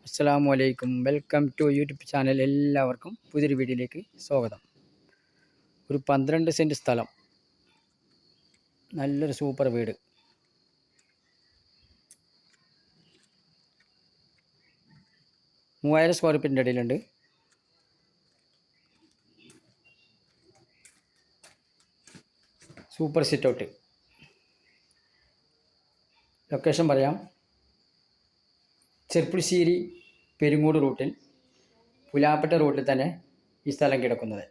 അസ്സലാമു അലൈക്കും. Welcome to YouTube channel. എല്ലാവർക്കും പുതിയൊരു വീഡിയോയിലേക്ക് സ്വാഗതം. ഒരു 12 സെൻറ്റ് സ്ഥലം, നല്ലൊരു സൂപ്പർ വീട്. $3000 സ്ക്വയർ ഫീറ്റിൻ്റെ ഇടയിലുണ്ട്. Super sit out. ലൊക്കേഷൻ പറയാം. ചെർപ്പുളശ്ശേരി പെരുങ്ങോട് റൂട്ടിൽ, പുലാപ്പറ്റ റൂട്ടിൽ തന്നെ ഈ സ്ഥലം കിടക്കുന്നത്.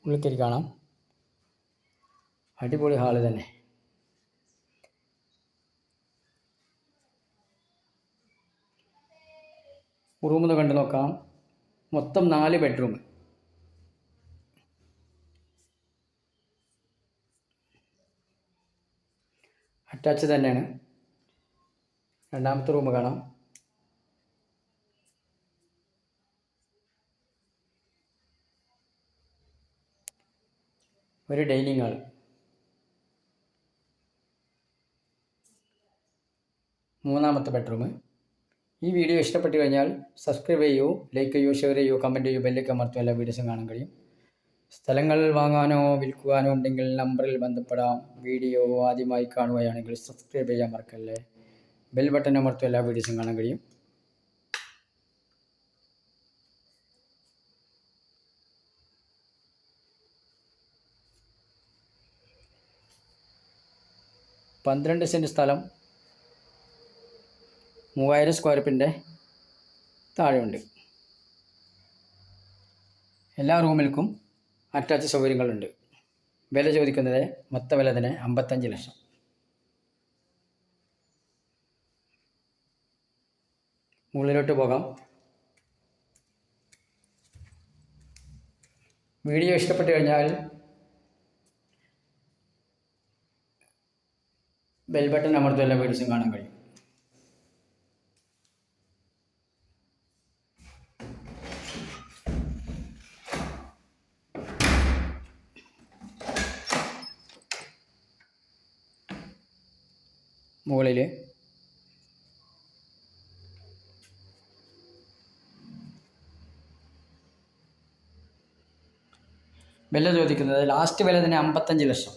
ഉള്ളിൽ കയറി കാണാം. അടിപൊളി ഹാള് തന്നെ. റൂമൊന്ന് കണ്ടു നോക്കാം. മൊത്തം 4 ബെഡ്റൂം. അറ്റാച്ച് തന്നെയാണ്. രണ്ടാമത്തെ റൂം കാണാം. ഒരു ഡൈനിങ് ഹാൾ. മൂന്നാമത്തെ ബെഡ്റൂം. ഈ വീഡിയോ ഇഷ്ടപ്പെട്ട് കഴിഞ്ഞാൽ സബ്സ്ക്രൈബ് ചെയ്യൂ, ലൈക്ക് ചെയ്യൂ, ഷെയർ ചെയ്യൂ, കമൻറ്റ് ചെയ്യൂ, ബെല്ലൊക്കെ അമർത്തും. എല്ലാ വീഡിയോസും കാണാൻ കഴിയും. സ്ഥലങ്ങൾ വാങ്ങാനോ വിൽക്കുവാനോ ഉണ്ടെങ്കിൽ നമ്പറിൽ ബന്ധപ്പെടാം. വീഡിയോ ആദ്യമായി കാണുകയാണെങ്കിൽ സബ്സ്ക്രൈബ് ചെയ്യാൻ മറക്കല്ലേ. ബെൽ ബട്ടൺ അമർത്തും. എല്ലാ വീഡിയോസും കാണാൻ കഴിയും. പന്ത്രണ്ട് സെൻറ്റ് സ്ഥലം, 3000 സ്ക്വയർ ഫീറ്റിൻ്റെ താഴെയുണ്ട്. എല്ലാ റൂമിൽക്കും അറ്റാച്ച് സൗകര്യങ്ങളുണ്ട്. വില ചോദിക്കുന്നത് മൊത്ത വില തന്നെ 55 ലക്ഷം. മുകളിലോട്ട് പോകാം. വീഡിയോ ഇഷ്ടപ്പെട്ട് കഴിഞ്ഞാൽ ബെൽ ബട്ടൺ അമർത്തും. എല്ലാ വീഡിയോസും കാണാൻ കഴിയും. മുകളിൽ വില ചോദിക്കുന്നത് ലാസ്റ്റ് വില തന്നെ 55 ലക്ഷം.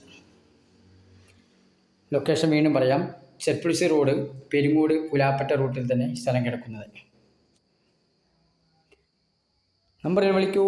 ലൊക്കേഷൻ വീണ്ടും പറയാം. ചെർപ്പുളശ്ശേരി റോഡ്, പെരുങ്ങോട്, പുലാപ്പറ്റ റൂട്ടിൽ തന്നെ സ്ഥലം കിടക്കുന്നത്. നമ്പറിൽ വിളിക്കൂ.